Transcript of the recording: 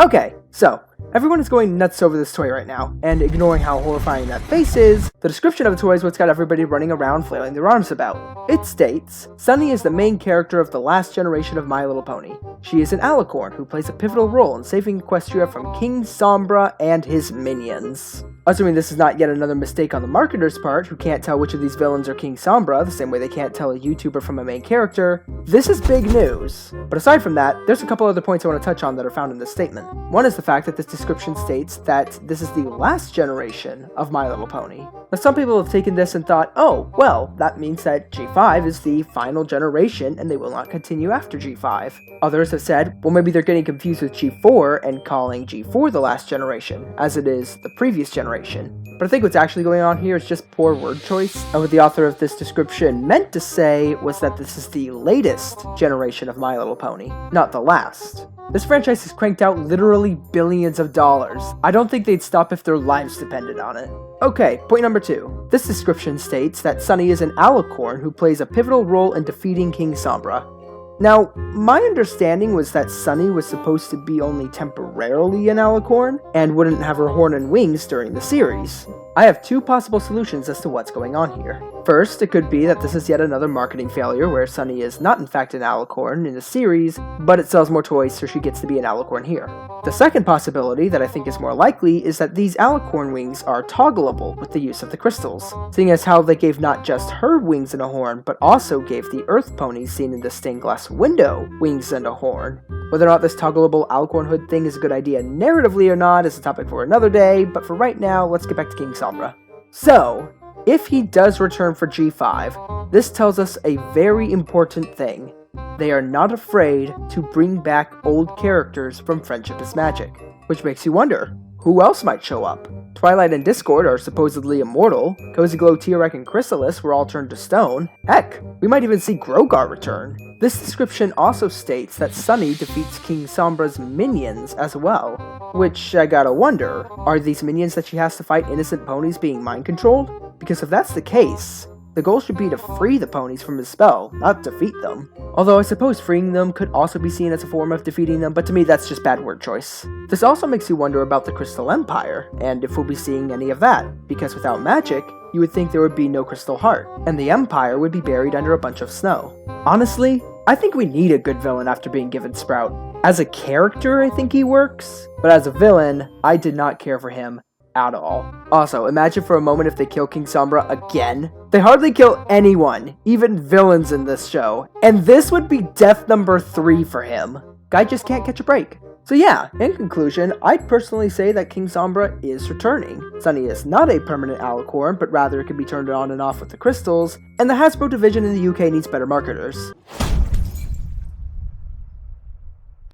Okay, so everyone is going nuts over this toy right now, and ignoring how horrifying that face is, the description of the toy is what's got everybody running around flailing their arms about. It states, Sunny is the main character of the last generation of My Little Pony. She is an Alicorn who plays a pivotal role in saving Equestria from King Sombra and his minions. Assuming this is not yet another mistake on the marketer's part, who can't tell which of these villains are King Sombra, the same way they can't tell a YouTuber from a main character, this is big news. But aside from that, there's a couple other points I want to touch on that are found in this statement. One is the fact that this description states that this is the last generation of My Little Pony. Now some people have taken this and thought, oh, well, that means that G5 is the final generation and they will not continue after G5. Others have said, well, maybe they're getting confused with G4 and calling G4 the last generation, as it is the previous generation. But I think what's actually going on here is just poor word choice, and what the author of this description meant to say was that this is the latest generation of My Little Pony, not the last. This franchise has cranked out literally billions of dollars. I don't think they'd stop if their lives depended on it. Okay, point number 2. This description states that Sunny is an Alicorn who plays a pivotal role in defeating King Sombra. Now, my understanding was that Sunny was supposed to be only temporarily an Alicorn, and wouldn't have her horn and wings during the series. I have 2 possible solutions as to what's going on here. First, it could be that this is yet another marketing failure where Sunny is not in fact an Alicorn in the series, but it sells more toys so she gets to be an Alicorn here. The second possibility that I think is more likely is that these Alicorn wings are toggleable with the use of the crystals, seeing as how they gave not just her wings and a horn, but also gave the Earth ponies seen in the stained glass window wings and a horn. Whether or not this toggleable Alicorn hood thing is a good idea narratively or not is a topic for another day, but for right now, let's get back to King Sombra. So, if he does return for G5, this tells us a very important thing. They are not afraid to bring back old characters from Friendship is Magic, which makes you wonder, who else might show up? Twilight and Discord are supposedly immortal, Cozy Glow, T-Rex, and Chrysalis were all turned to stone. Heck, we might even see Grogar return. This description also states that Sunny defeats King Sombra's minions as well, which I gotta wonder, are these minions that she has to fight innocent ponies being mind-controlled? Because if that's the case, the goal should be to free the ponies from his spell, not defeat them. Although I suppose freeing them could also be seen as a form of defeating them, but to me that's just bad word choice. This also makes you wonder about the Crystal Empire, and if we'll be seeing any of that, because without magic, you would think there would be no Crystal Heart, and the Empire would be buried under a bunch of snow. Honestly, I think we need a good villain after being given Sprout. As a character, I think he works, but as a villain, I did not care for him at all. Also, imagine for a moment if they kill King Sombra again. They hardly kill anyone, even villains in this show, and this would be death number 3 for him. Guy just can't catch a break. So yeah, in conclusion, I'd personally say that King Sombra is returning. Sunny is not a permanent Alicorn, but rather it can be turned on and off with the crystals, and the Hasbro division in the UK needs better marketers.